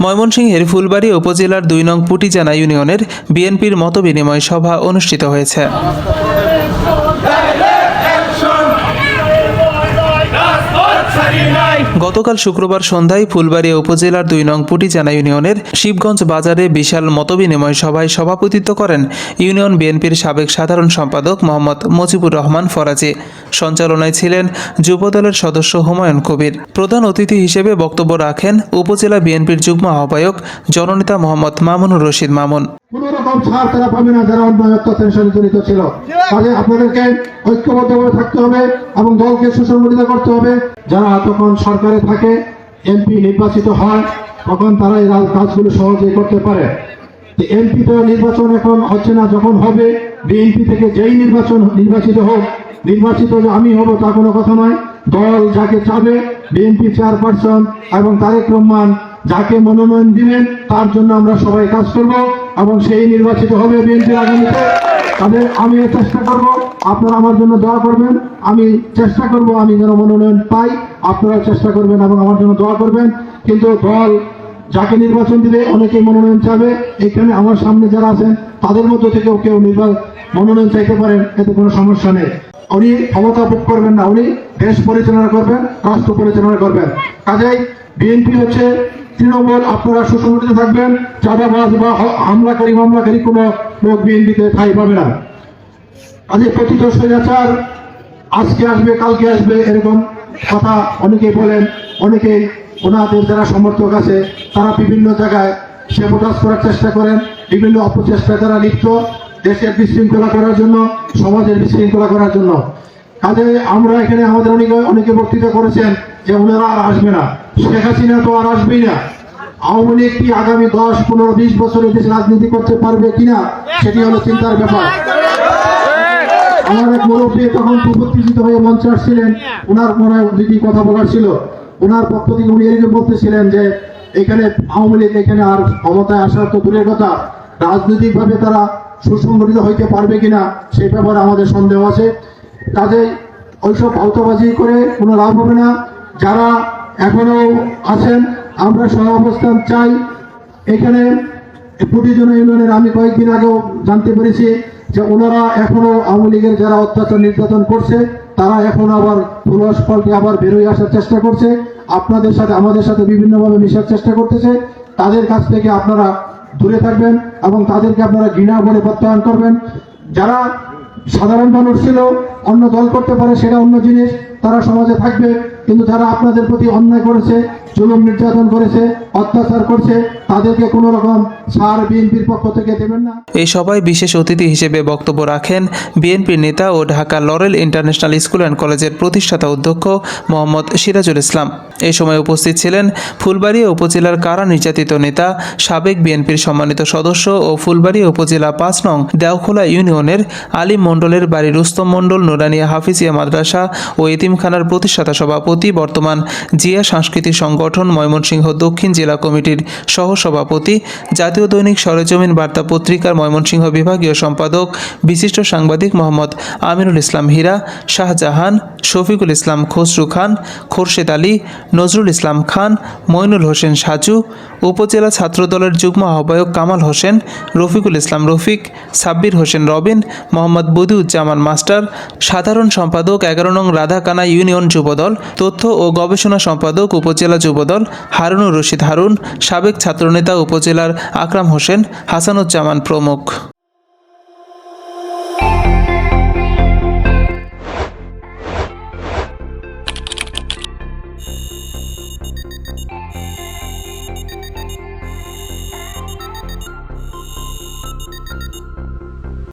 ময়মনসিংহের ফুলবাড়ী উপজেলার ২ নং পুটিজানা ইউনিয়নের বিএনপির মতবিনিময় সভা অনুষ্ঠিত হয়েছে। গতকাল শুক্রবার সন্ধ্যায় ফুলবাড়ী উপজেলার ২ নং পুটিজানা ইউনিয়নের শিবগঞ্জ বাজারে বিশাল মতবিনিময় সভায় সভাপতিত্ব করেন ইউনিয়ন বিএনপির সাবেক সাধারণ সম্পাদক মোহাম্মদ মুজিবুর রহমান ফরাজি। সঞ্চালনায় ছিলেন যুবদলের সদস্য হুমায়ুন কবির। প্রধান অতিথি হিসেবে বক্তব্য রাখেন উপজেলা বিএনপির যুগ্ম আহ্বায়ক জননেতা মোহাম্মদ মামুনুর রশিদ মামুন। কোন রকম ছাড় তারা পাবে না যারা অন্যায় অত্যাচারের সাথে জড়িত ছিল। কাজে আপনাদেরকে ঐক্যবদ্ধভাবে থাকতে হবে এবং দলকে সুসংগঠিত করতে হবে। যারা তখন সরকারে থাকে, এমপি নির্বাচিত হয়, তখন তারা এই কাজগুলো সহজেই করতে পারে। এমপি তো নির্বাচন এখন হচ্ছে না, যখন হবে বিএনপি থেকে যেই নির্বাচিত হোক, নির্বাচিত যে আমি হব তা কোনো কথা নয়। দল যাকে চাবে, বিএনপি চেয়ারপারসন এবং তারেক রহমান যাকে মনোনয়ন দিবেন তার জন্য আমরা সবাই কাজ করব এবং সেই নির্বাচিত হবে বিএনপির আগামীতে। তাদের আমি চেষ্টা করব, আপনারা আমার জন্য দোয়া করবেন। আমি চেষ্টা করব আমি যেন মনোনয়ন পাই, আপনারা চেষ্টা করবেন এবং আমার জন্য দোয়া করবেন। কিন্তু দল যাকে নির্বাচন দিবে অনেকে মনোনয়ন চাবে, এখানে আমার সামনে যারা আছেন তাদের মধ্য থেকেও কেউ মনোনয়ন চাইতে পারেন, এতে কোনো সমস্যা নেই। উনি ক্ষমতা ভোগ করবেন না, উনি দেশ পরিচালনা করবেন, রাষ্ট্র পরিচালনা করবেন। কাজেই বিএনপি হচ্ছে তৃণমূল, আপনারা সুসংগঠিত থাকবেন। চাঁদাবাজ বা মামলাকারী কোনো লোক বিএনপিতে ঠাঁই পাবে না। আজ প্রতিত স্বৈরাচার আজকে আসবে কালকে আসবে এরকম কথা অনেকেই বলেন। অনেকেই ওনাদের যারা সমর্থক আছে তারা বিভিন্ন জায়গায় সেবোটাজ করার চেষ্টা করেন, বিভিন্ন অপচেষ্টা যারা লিপ্ত দেশের বিশৃঙ্খলা করার জন্য, সমাজের বিশৃঙ্খলা করার জন্য। কাজে আমরা এখানে আমাদের অনেকে বক্তৃতা করেছেন যে ওনারা আর আসবে না, শেখ হাসিনা তো আর আসবেই না। আওয়ামী লীগ কি আগামী 10, 15, 20 বছরের দেশে রাজনীতি করতে পারবে কিনা সেটি হলো চিন্তার ব্যাপার। আমার এক মুরব্বী তখন উত্তেজিত হয়ে মঞ্চে আসছিলেন, ওনার মনে হয় দুটি কথা বলার ছিল। ওনার পক্ষ থেকে উনি এরকম বলতেছিলেন যে এখানে আওয়ামী লীগ এখানে আর ক্ষমতায় আসার তো দূরের কথা, রাজনৈতিকভাবে তারা সুসংগঠিত হইতে পারবে কিনা সেই ব্যাপারে আমাদের সন্দেহ আছে। কাজেই ওইসব আওতাবাজি করে কোনো লাভ হবে না। যারা এখনো আছেন আমরা সহাবস্থান চাই। এখানে পুটিজানা ইউনিয়নের আমি কয়েকদিন আগেও জানতে পেরেছি যে ওনারা এখনো আওয়ামী লীগের যারা অত্যাচার নির্যাতন করছে তারা এখন আবার ফুলস পাল্টে আবার বেরোয় আসার চেষ্টা করছে, আপনাদের সাথে আমাদের সাথে বিভিন্নভাবে মিশার চেষ্টা করতেছে। তাদের কাছ থেকে আপনারা দূরে থাকবেন এবং তাদেরকে আপনারা ঘৃণা বলে প্রত্যাখ্যান করবেন। যারা সাধারণ মানুষ ছিল, অন্য দল করতে পারে সেটা অন্য জিনিস, তারা সমাজে থাকবে। কিন্তু যারা আপনাদের প্রতি অন্যায় করেছে, জুলুম নির্যাতন করেছে, অত্যাচার করছে, তাদেরকে কোনো রকম ছাড় বিএনপির পক্ষ থেকে দেবেন না। এই সভায় বিশেষ অতিথি হিসেবে বক্তব্য রাখেন বিএনপির নেতা ও Dhaka Laurel International School and কলেজের প্রতিষ্ঠাতা অধ্যক্ষ মোহাম্মদ সিরাজুল ইসলাম। এই সময় উপস্থিত ছিলেন ফুলবাড়ী উপজেলার কারা নির্যাতিত নেতা, সাবেক বিএনপির সম্মানিত সদস্য ও ফুলবাড়ী উপজেলা 5 নং দেওখোলা ইউনিয়নের আলিম মণ্ডলের বাড়ি রুস্তম মণ্ডল নুরানিয়া হাফিজিয়া মাদ্রাসা ও এতিমখানার প্রতিষ্ঠাতা সভাপতি, বর্তমান জিয়া সাংস্কৃতিক সংগঠন ময়মনসিংহ দক্ষিণ জেলা কমিটির সহসভাপতি, জাতীয় দৈনিক সরেজমিন বার্তা পত্রিকার ময়মনসিংহ বিভাগীয় সম্পাদক, বিশিষ্ট সাংবাদিক মোহাম্মদ আমিনুল ইসলাম হীরা, শাহজাহান, শফিকুল ইসলাম খসরু খান, খোরশেদ আলী, নজরুল ইসলাম খান, মইনুল হোসেন সাজু, উপজেলা ছাত্রদলের যুগ্ম আহ্বায়ক কামাল হোসেন, রফিকুল ইসলাম রফিক, সাব্বির হোসেন রবিন, মোহাম্মদ বদিউজ্জামান মাস্টার, সাধারণ সম্পাদক 11 নং রাধাকানা ইউনিয়ন যুবদল, তথ্য ও গবেষণা সম্পাদক উপজেলা যুবদল হারুনুর রশিদ হারুন, সাবেক ছাত্রনেতা উপজেলার আকরাম হোসেন, হাসানুজ্জামান প্রমুখ।